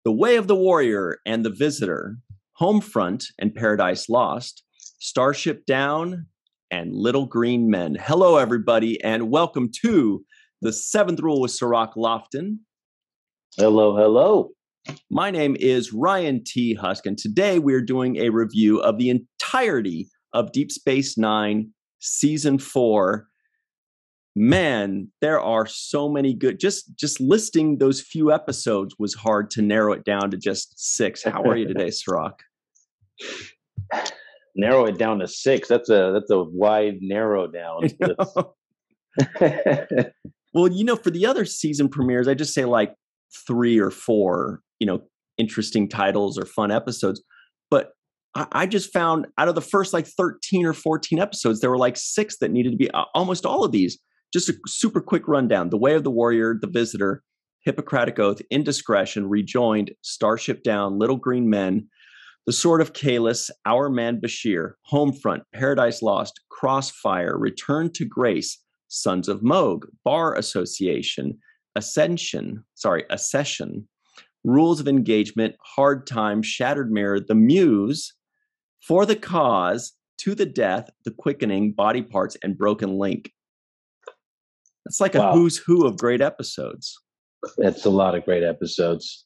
The Way of the Warrior and the Visitor, Homefront and Paradise Lost, Starship Down, and Little Green Men. Hello, everybody, and welcome to The Seventh Rule with Sirach Lofton. Hello, hello. My name is Ryan T. Husk, and today we're doing a review of the entirety of Deep Space Nine Season 4. Man, there are so many good. Just listing those few episodes was hard to narrow it down to just 6. How are you today, Sirach? Narrow it down to 6. That's a wide narrow down. Well, for the other season premieres, I just say like 3 or 4, interesting titles or fun episodes. But I just found out of the first like 13 or 14 episodes, there were like 6 that needed to be almost all of these. Just a super quick rundown. The Way of the Warrior, The Visitor, Hippocratic Oath, Indiscretion, Rejoined, Starship Down, Little Green Men, The Sword of Kahless, Our Man Bashir, Homefront, Paradise Lost, Crossfire, Return to Grace, Sons of Moog, Bar Association, Accession, Rules of Engagement, Hard Time, Shattered Mirror, The Muse, For the Cause, To the Death, The Quickening, Body Parts, and Broken Link. It's like a who's who of great episodes. It's a lot of great episodes.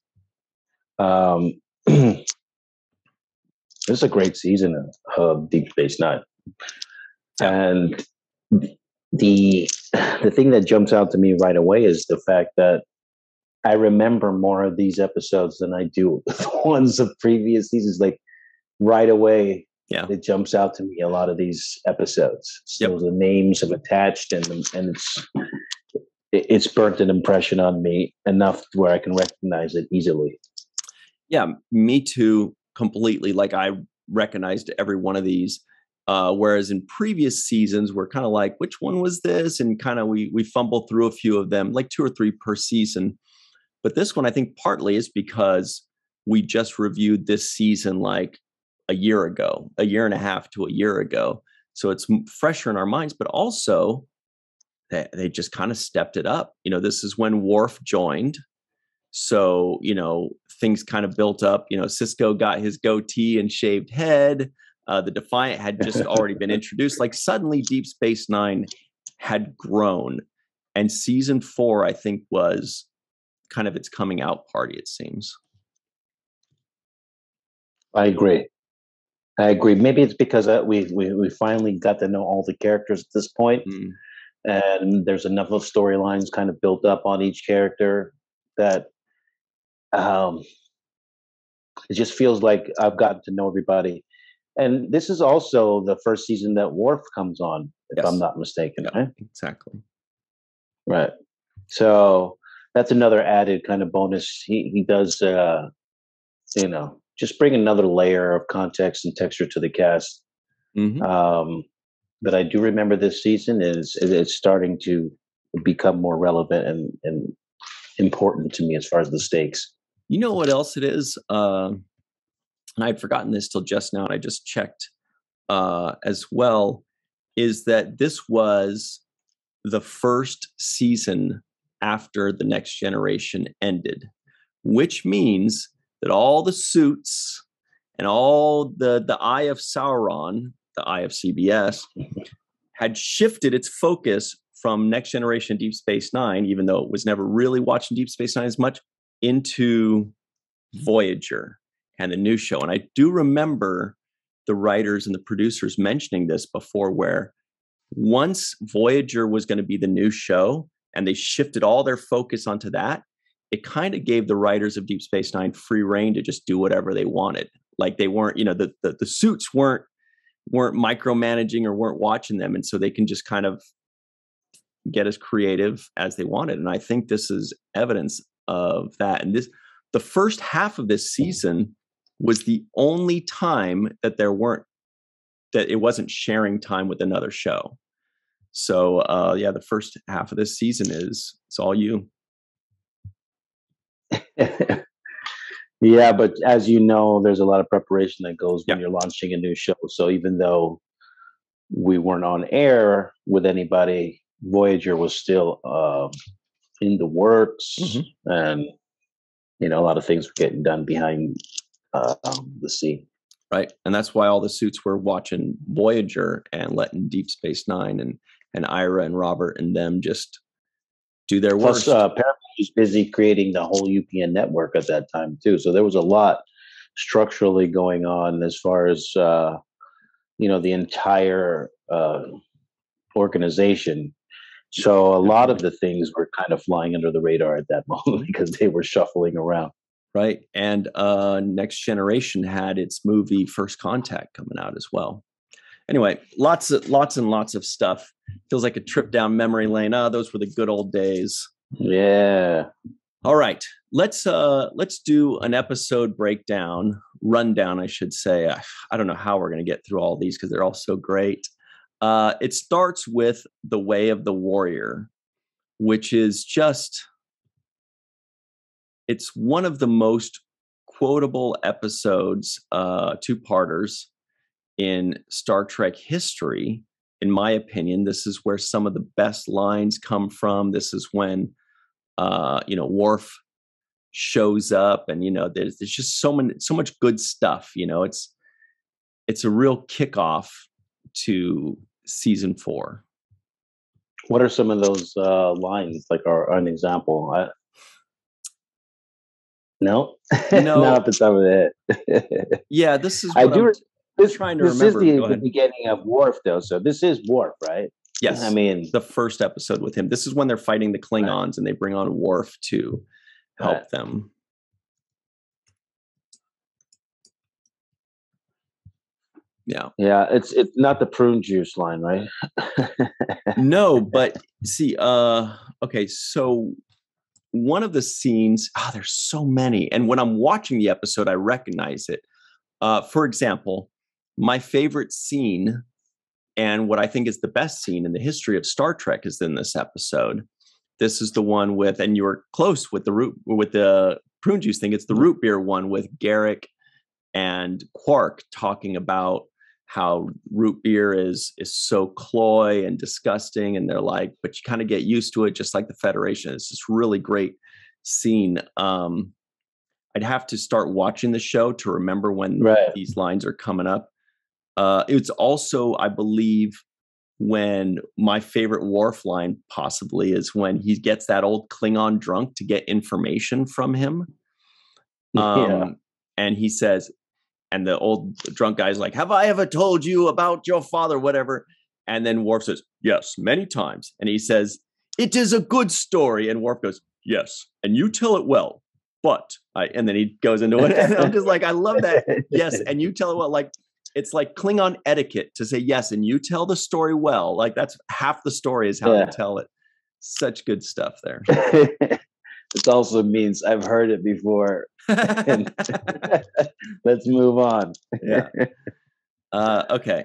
It's a great season of Deep Space Nine. And the thing that jumps out to me right away is the fact that I remember more of these episodes than I do the ones of previous seasons. Like right away, it jumps out to me a lot of these episodes. So the names have attached and it's burnt an impression on me enough where I can recognize it easily. Yeah, me too, completely. Like I recognized every one of these. Whereas in previous seasons, we're kind of like, which one was this? And kind of we fumble through a few of them, like 2 or 3 per season. But this one, I think partly is because we just reviewed this season like a year and a half to a year ago. So it's fresher in our minds, but also they just kind of stepped it up. This is when Worf joined. So, things kind of built up. Cisco got his goatee and shaved head. The Defiant had just already been introduced. Like suddenly Deep Space Nine had grown. And season 4, I think, was kind of its coming out party, it seems. I agree. Maybe it's because we finally got to know all the characters at this point. And there's enough of storylines kind of built up on each character that it just feels like I've gotten to know everybody. And this is also the first season that Worf comes on, if I'm not mistaken. Yeah, right? Exactly. Right. So that's another added kind of bonus. He does, just bring another layer of context and texture to the cast. But I do remember this season is starting to become more relevant and important to me as far as the stakes. You know what else it is? And I'd forgotten this till just now, and I just checked as well, is that this was the first season after The Next Generation ended, which means that all the suits and all the Eye of Sauron, the Eye of CBS, had shifted its focus from Next Generation Deep Space Nine, even though it was never really watching Deep Space Nine as much, into Voyager and the new show. And I do remember the writers and the producers mentioning this before, where once Voyager was going to be the new show and they shifted all their focus onto that, it kind of gave the writers of Deep Space Nine free reign to just do whatever they wanted. Like they weren't, the suits weren't micromanaging or weren't watching them. And so they can just kind of get as creative as they wanted. And I think this is evidence of that. And the first half of this season was the only time that it wasn't sharing time with another show. So the first half of this season it's all you. Yeah, but as you know, there's a lot of preparation that goes when you're launching a new show. So even though we weren't on air with anybody, Voyager was still in the works, and a lot of things were getting done behind the scene. Right. And that's why all the suits were watching Voyager and letting Deep Space Nine and Ira and Robert and them just do their Plus, worst. Paramount was busy creating the whole UPN network at that time too. So there was a lot structurally going on as far as the entire organization. So a lot of the things were kind of flying under the radar at that moment because they were shuffling around. Right. And Next Generation had its movie First Contact coming out as well. Anyway, lots and lots of stuff. Feels like a trip down memory lane. Those were the good old days. Yeah. All right. Let's do an episode rundown, I should say. I don't know how we're going to get through all these because they're all so great. It starts with The Way of the Warrior, which is it's one of the most quotable episodes, two-parters in Star Trek history, in my opinion. This is where some of the best lines come from. This is when, Worf shows up, and there's just so much good stuff. It's a real kickoff to season 4. What are some of those lines? Like, are an example? No, not at the top of the head. Yeah, this is. I do. I'm trying to remember. This is the beginning of Worf, though. So this is Worf, right? Yes. I mean, the first episode with him. This is when they're fighting the Klingons, and they bring on Worf to help them. Yeah. Yeah, it's not the prune juice line, right? No, but see, okay, so one of the scenes, there's so many. And when I'm watching the episode, I recognize it. For example, my favorite scene, and what I think is the best scene in the history of Star Trek, is in this episode. This is the one with, and you were close with the prune juice thing. It's the root beer one with Garrick and Quark talking about how root beer is so cloy and disgusting, and they're like, but you kind of get used to it, just like the Federation. It's this really great scene. I'd have to start watching the show to remember when these lines are coming up. It's also, I believe, when my favorite Worf line possibly is when he gets that old Klingon drunk to get information from him. And he says, and the old drunk guy's like, "Have I ever told you about your father?" Whatever. And then Worf says, "Yes, many times." And he says, "It is a good story." And Worf goes, "Yes, and you tell it well. But and then he goes into it. And I'm just like, I love that. Yes, and you tell it well. Like, it's like Klingon etiquette to say yes, and you tell the story well. Like, that's half the story is how you tell it. Such good stuff there. It also means I've heard it before. Let's move on. Yeah. Okay.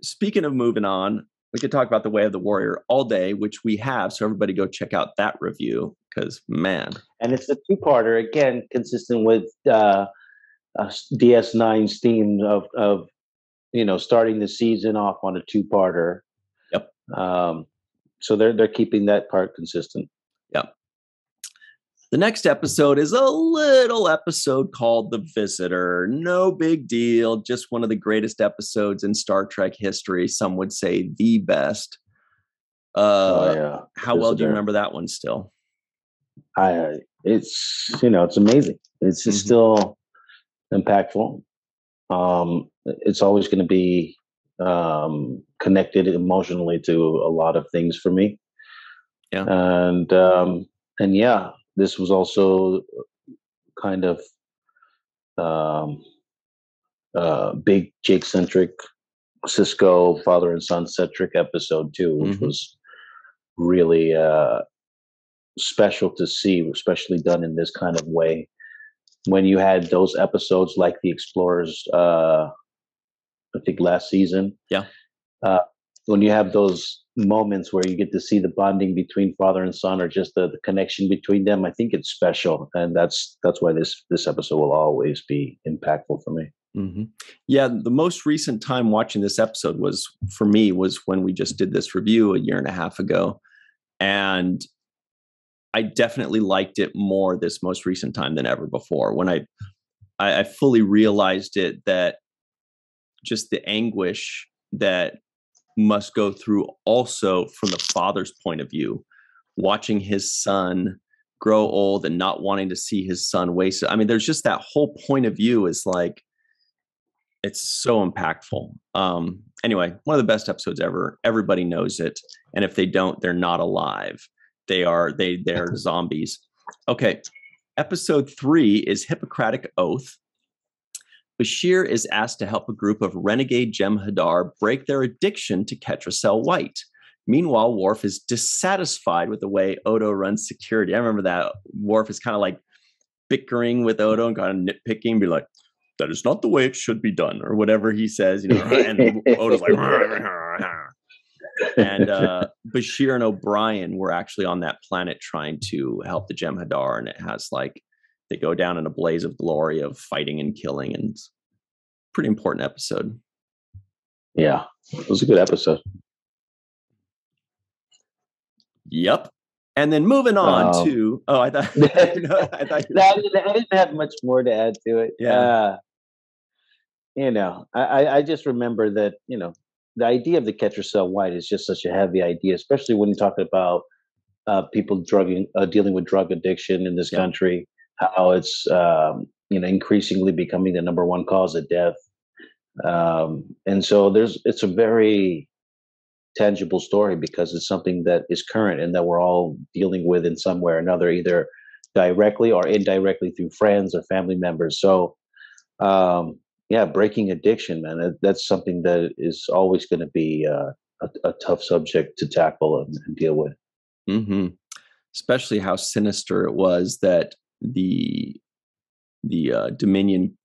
Speaking of moving on, we could talk about The Way of the Warrior all day, which we have. So everybody go check out that review because, man. And it's a two-parter, again, consistent with DS9's theme of starting the season off on a two-parter. Yep. So they're keeping that part consistent. Yep. The next episode is a little episode called The Visitor. No big deal. Just one of the greatest episodes in Star Trek history. Some would say the best. How well do you remember that one still? It's amazing. It's just still impactful. It's always going to be connected emotionally to a lot of things for me. Yeah. And yeah, this was also kind of big Jake-centric, Cisco father and son-centric episode too, which was really special to see, especially done in this kind of way. When you had those episodes like the Explorers, I think last season. Yeah. When you have those moments where you get to see the bonding between father and son, or just the connection between them, I think it's special, and that's why this episode will always be impactful for me. Mm-hmm. Yeah, the most recent time watching this episode was when we just did this review a year and a half ago, and I definitely liked it more this most recent time than ever before, when I fully realized it, that just the anguish that must go through also from the father's point of view, watching his son grow old and not wanting to see his son wasted. I mean, there's just that whole point of view is like, it's so impactful. Anyway, one of the best episodes ever. Everybody knows it. And if they don't, they're not alive. They're zombies. Okay. Episode 3 is Hippocratic Oath. Bashir is asked to help a group of renegade Jem'Hadar break their addiction to Ketracel White. Meanwhile, Worf is dissatisfied with the way Odo runs security. I remember that. Worf is kind of like bickering with Odo and kind of nitpicking, be like, that is not the way it should be done, or whatever he says, and Odo's like, and Bashir and O'Brien were actually on that planet trying to help the Jem'Hadar, and it has like, they go down in a blaze of glory of fighting and killing, and it's a pretty important episode. Yeah, it was a good episode. Yep. And then moving on to I thought I didn't have much more to add to it. Yeah. I just remember that, the idea of the Ketracel White is just such a heavy idea, especially when you talk about people dealing with drug addiction in this country, how it's increasingly becoming the number one cause of death. And so it's a very tangible story because it's something that is current and that we're all dealing with in some way or another, either directly or indirectly through friends or family members. So, breaking addiction, man, that's something that is always going to be a tough subject to tackle and deal with. Mm-hmm. Especially how sinister it was that the Dominion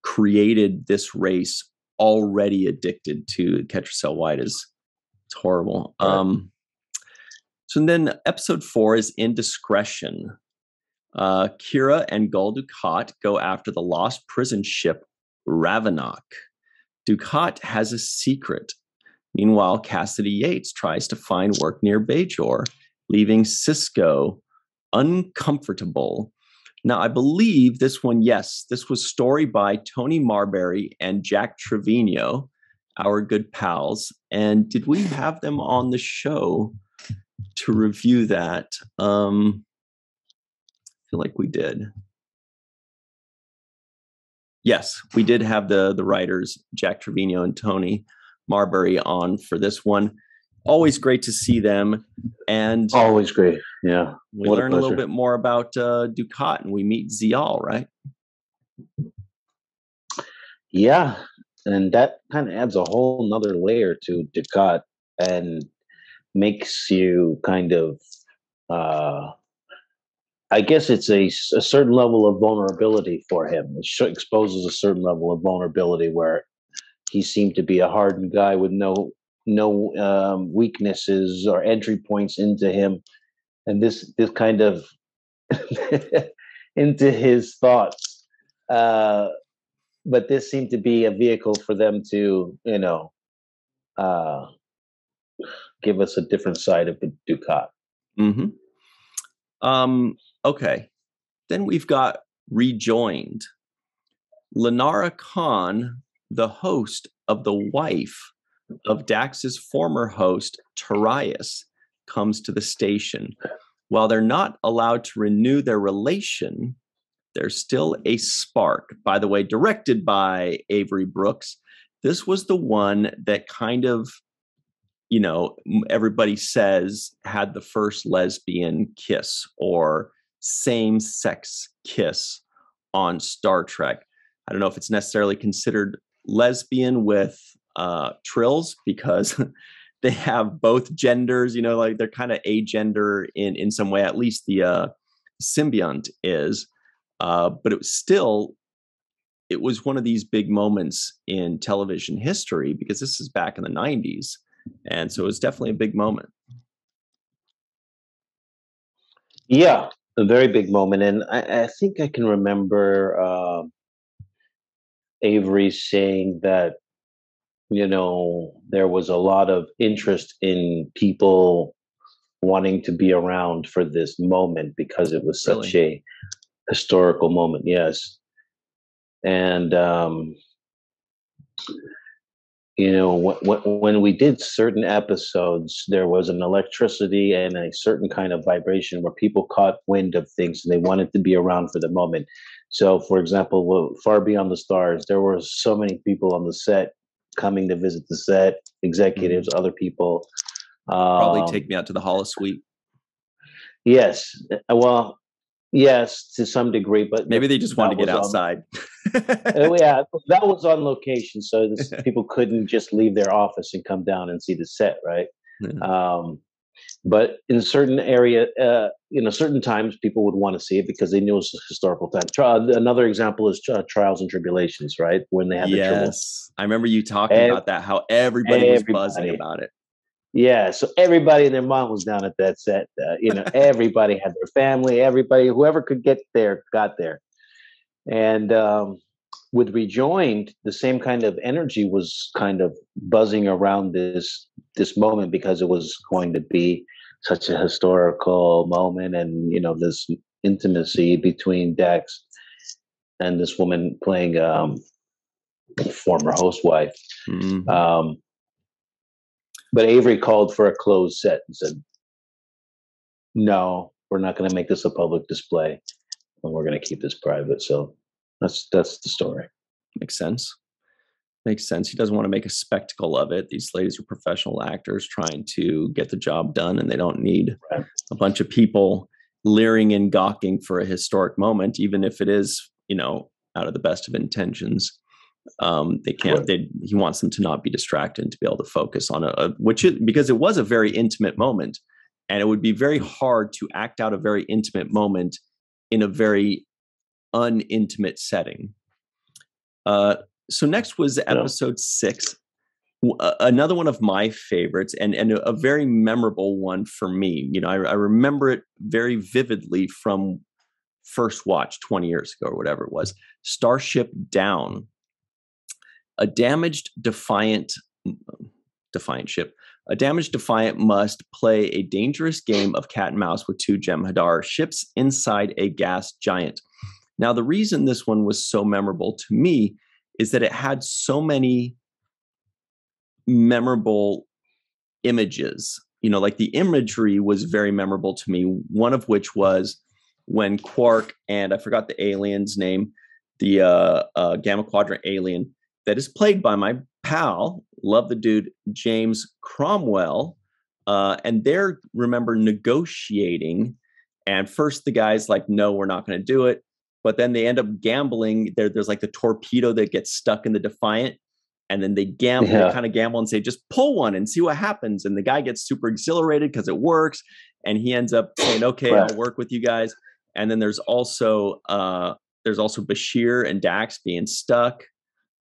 created this race already addicted to Ketracel White. It's horrible. Right. So then episode 4 is Indiscretion. Kira and Gul Dukat go after the lost prison ship Ravenok. Dukat has a secret. Meanwhile, Cassidy Yates tries to find work near Bajor, leaving Sisko uncomfortable. Now, I believe this one, this was story by Tony Marbury and Jack Trevino, our good pals. And did we have them on the show to review that? I feel like we did. Yes, we did have the writers, Jack Trevino and Tony Marbury, on for this one. Always great to see them. And always great. Yeah. We learn a little bit more about Dukat, and we meet Zial, right? Yeah. And that kind of adds a whole nother layer to Dukat and makes you kind of, I guess it's a certain level of vulnerability for him. It exposes a certain level of vulnerability where he seemed to be a hardened guy with no weaknesses or entry points into him. And this kind of into his thoughts. But this seemed to be a vehicle for them to, give us a different side of the Dukat. Mm-hmm. Okay. Then we've got Rejoined. Lenara Khan, the host of the wife of Dax's former host, Tarius, comes to the station. While they're not allowed to renew their relation, there's still a spark. By the way, directed by Avery Brooks. This was the one that kind of, everybody says had the first lesbian kiss or same-sex kiss on Star Trek. I don't know if it's necessarily considered lesbian with Trills because they have both genders, like they're kind of agender in some way, at least the symbiont is. But it was one of these big moments in television history because this is back in the 90s. And so it was definitely a big moment. Yeah, a very big moment. And I think I can remember Avery saying that, there was a lot of interest in people wanting to be around for this moment because it was such Really? a historical moment. Yes. And, when we did certain episodes, there was an electricity and a certain kind of vibration where people caught wind of things and they wanted to be around for the moment. So, for example, Far Beyond the Stars, there were so many people on the set coming to visit the set, executives, other people. Probably Um, take me out to the Holo Suite. yes, well, yes, to some degree, but Maybe they just wanted to get was on. outside. Yeah, that was on location, so people couldn't just leave their office and come down and see the set, right? Yeah. Um, but in certain certain times people would want to see it because they knew it was a historical time. Another example is Trials and Tribulations, right? When they had the tribble. Yes. I remember you talking Ev- about that, how everybody was buzzing Everybody. about it. Yeah, so everybody and their mom was down at that set. Everybody had their family. Everybody, whoever could get there, got there. And with Rejoined, the same kind of energy was kind of buzzing around this moment because it was going to be such a historical moment, and this intimacy between Dex and this woman playing former host wife. Mhm. But Avery called for a closed set and said, "No, we're not going to make this a public display, and we're going to keep this private." So that's the story. Makes sense. Makes sense. He doesn't want to make a spectacle of it. These ladies are professional actors trying to get the job done, and they don't need Right. a bunch of people leering and gawking for a historic moment, even if it is, out of the best of intentions. They can't. He wants them to not be distracted and to be able to focus on because it was a very intimate moment, and it would be very hard to act out a very intimate moment in a very unintimate setting. So next was episode 6, another one of my favorites, and a very memorable one for me. I remember it very vividly from first watch 20 years ago or whatever it was. Starship Down. A damaged defiant ship. A damaged defiant must play a dangerous game of cat and mouse with 2 Jem'Hadar ships inside a gas giant. Now, the reason this one was so memorable to me is that it had so many memorable images. Like the imagery was very memorable to me. One of which was when Quark and I forgot the alien's name, the Gamma Quadrant alien that is played by my pal, love the dude, James Cromwell, and they're, remember, negotiating. And first the guy's like, no, we're not going to do it. But then they end up gambling. There's like the torpedo that gets stuck in the Defiant. And then they gamble, they kind of gamble and say, just pull one and see what happens. And the guy gets super exhilarated because it works. And he ends up saying, okay, I'll work with you guys. And then there's also Bashir and Dax being stuck.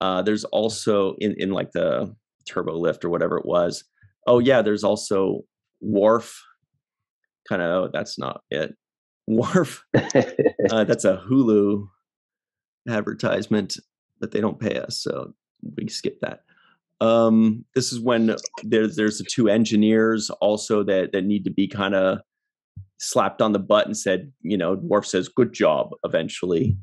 There's also in like the turbo lift or whatever it was. Oh yeah, there's also Worf. That's not it. Worf. That's a Hulu advertisement, but they don't pay us, so we skip that. This is when there's the 2 engineers also that need to be kind of slapped on the butt and said, Worf says, good job eventually.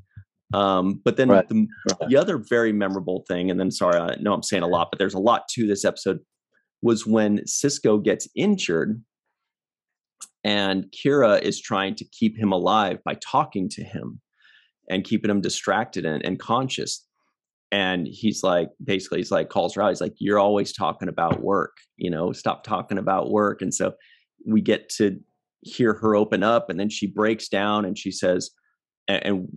But then the other very memorable thing, and then sorry, I know I'm saying a lot, but there's a lot to this episode, was when Cisco gets injured and Kira is trying to keep him alive by talking to him and keeping him distracted and conscious. And he's like, calls her out. He's like, you're always talking about work, stop talking about work. And so we get to hear her open up, and then she breaks down and she says, and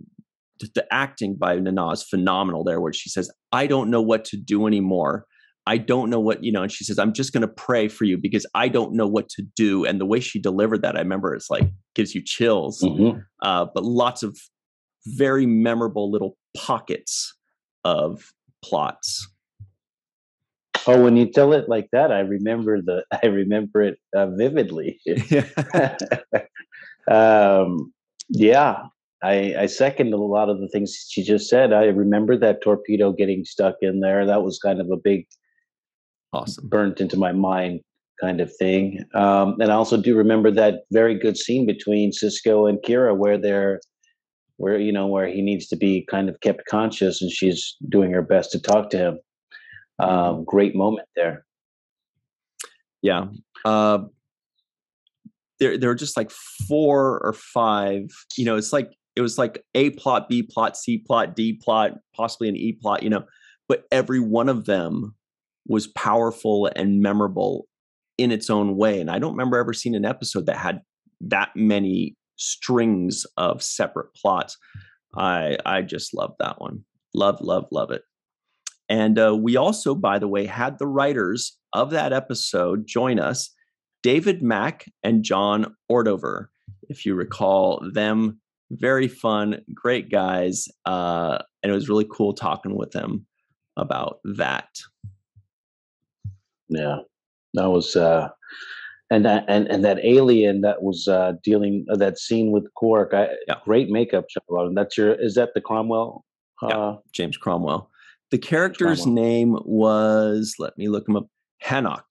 the acting by Nana is phenomenal there, where she says, I don't know what to do anymore. I don't know what, and she says, I'm just going to pray for you because I don't know what to do. And the way she delivered that, I remember it's like, gives you chills, but lots of very memorable little pockets of plots. Oh, when you tell it like that, I remember it vividly. Yeah, I second a lot of the things she just said. I remember that torpedo getting stuck in there. That was kind of a big, awesome, burnt into my mind. kind of thing. And I also do remember that very good scene between Cisco and Kira where he needs to be kind of kept conscious and she's doing her best to talk to him. Great moment there. Yeah. There were just like 4 or 5, it was like A plot, B plot, C plot, D plot, possibly an E plot, but every one of them was powerful and memorable in its own way. And I don't remember ever seeing an episode that had that many strings of separate plots. I just love that one. Love it. And we also, by the way, had the writers of that episode join us, David Mack and John Ordover. If you recall them, very fun, great guys. And it was really cool talking with them about that. Yeah, that was, and that alien that was dealing that scene with Quark. Great makeup job on him. Is that the Cromwell? James Cromwell. The character's name was, let me look him up, Hanok.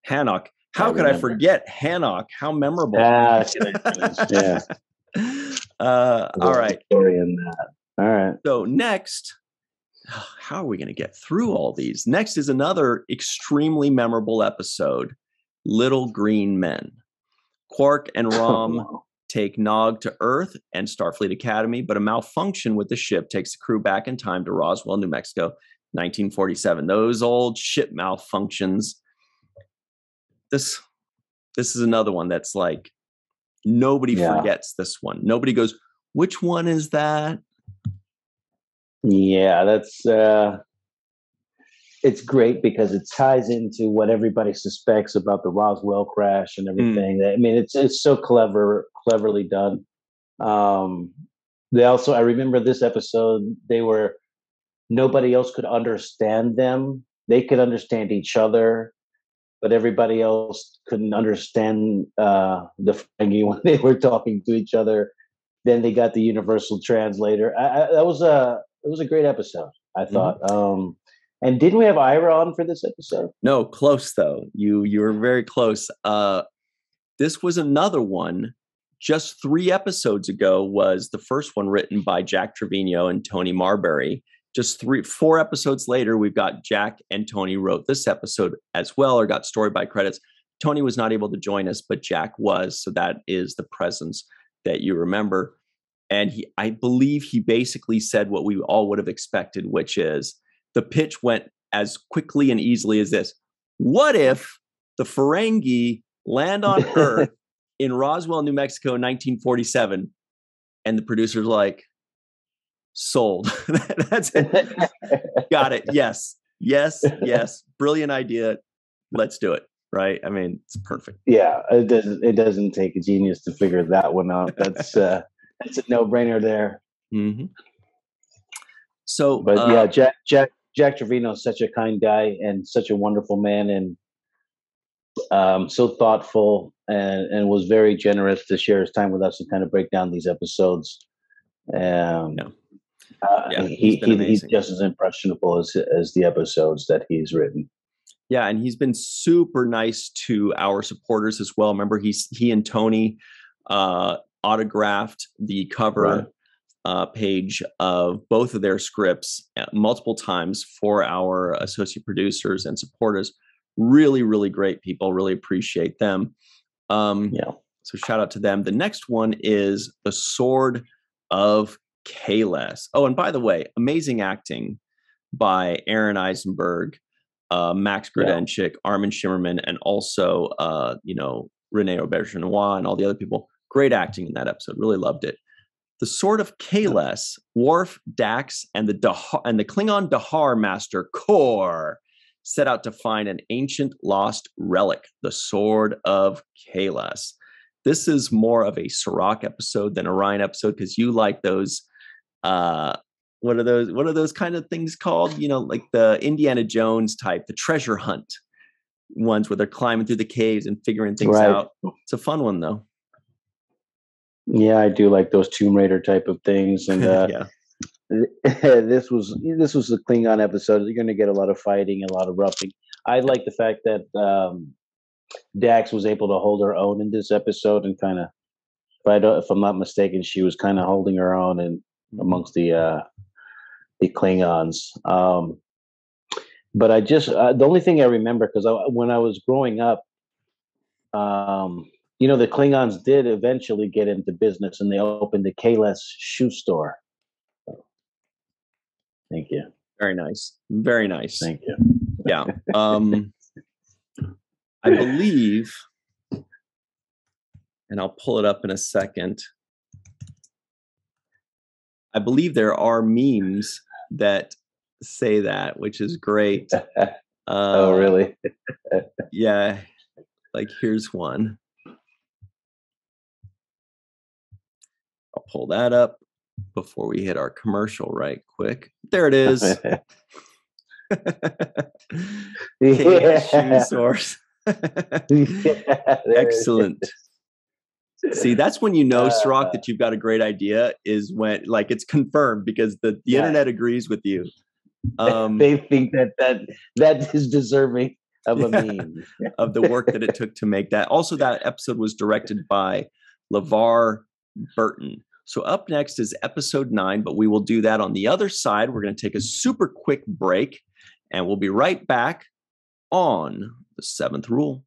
How could I forget Hanok? How memorable. Yeah. All right. Story in that. All right. So next, how are we going to get through all these? Next is another extremely memorable episode, Little Green Men. Quark and Rom take Nog to Earth and Starfleet Academy, but a malfunction with the ship takes the crew back in time to Roswell, New Mexico, 1947. Those old ship malfunctions. This is another one that's like, nobody forgets this one. Nobody goes, which one is that? Yeah, that's it's great because it ties into what everybody suspects about the Roswell crash and everything. I mean, it's so cleverly done. I remember this episode, nobody else could understand them. They could understand each other, but everybody else couldn't understand the Ferengi when they were talking to each other. Then they got the universal translator. It was a great episode, I thought. And didn't we have Ira on for this episode? No, close though. You were very close. This was another one. Just 3 episodes ago was the first one written by Jack Trevino and Tony Marbury. Just 4 episodes later, we've got Jack and Tony wrote this episode as well, or got story by credits. Tony was not able to join us, but Jack was. So that is the presence that you remember. And I believe he basically said what we all would have expected, which is the pitch went as quickly and easily as this. What if the Ferengi land on Earth in Roswell, New Mexico, 1947? And the producer's like, sold. That's it. Got it. Yes. Brilliant idea. Let's do it. Right. I mean, it's perfect. Yeah. It doesn't take a genius to figure that one out. That's a no-brainer there. So, but Jack Trevino is such a kind guy and such a wonderful man, and so thoughtful, and was very generous to share his time with us and kind of break down these episodes. He's just as impressionable as the episodes that he's written. Yeah, and he's been super nice to our supporters as well. Remember, he and Tony autographed the cover page of both of their scripts multiple times for our associate producers and supporters. Really, really great people. Really appreciate them. So shout out to them. The next one is The Sword of Kahless. Oh, and by the way, amazing acting by Aaron Eisenberg, Max Grodenchik, Armin Shimmerman, and also Rene Auberjonois and all the other people. Great acting in that episode. Really loved it. The Sword of Kahless, Worf, Dax, and the Klingon Dahar master Kor set out to find an ancient lost relic, the Sword of Kahless. This is more of a Sirach episode than a Ryan episode because you like those. What are those kind of things called? Like the Indiana Jones type, the treasure hunt ones where they're climbing through the caves and figuring things out. It's a fun one though. Yeah, I do like those Tomb Raider type of things, and this was a Klingon episode. You're going to get a lot of fighting, a lot of roughing. I like the fact that Dax was able to hold her own in this episode, and kind of, if I'm not mistaken, she was kind of holding her own and amongst the Klingons. But I just the only thing I remember, because when I was growing up, the Klingons did eventually get into business, and they opened the Kahless shoe store. So, thank you. Very nice. Very nice. Thank you. Yeah. I believe, and I'll pull it up in a second, I believe there are memes that say that, which is great. Oh, really? Yeah. Like, here's one. I'll pull that up before we hit our commercial right quick. There it is. Shoe source. Excellent. See, that's when you know, Sirach, that you've got a great idea, is when, like, it's confirmed, because the internet agrees with you. They think that is deserving of a meme. Of the work that it took to make that. Also, that episode was directed by LeVar Burton. So up next is episode 9, but we will do that on the other side. We're going to take a super quick break, and we'll be right back on the 7th Rule.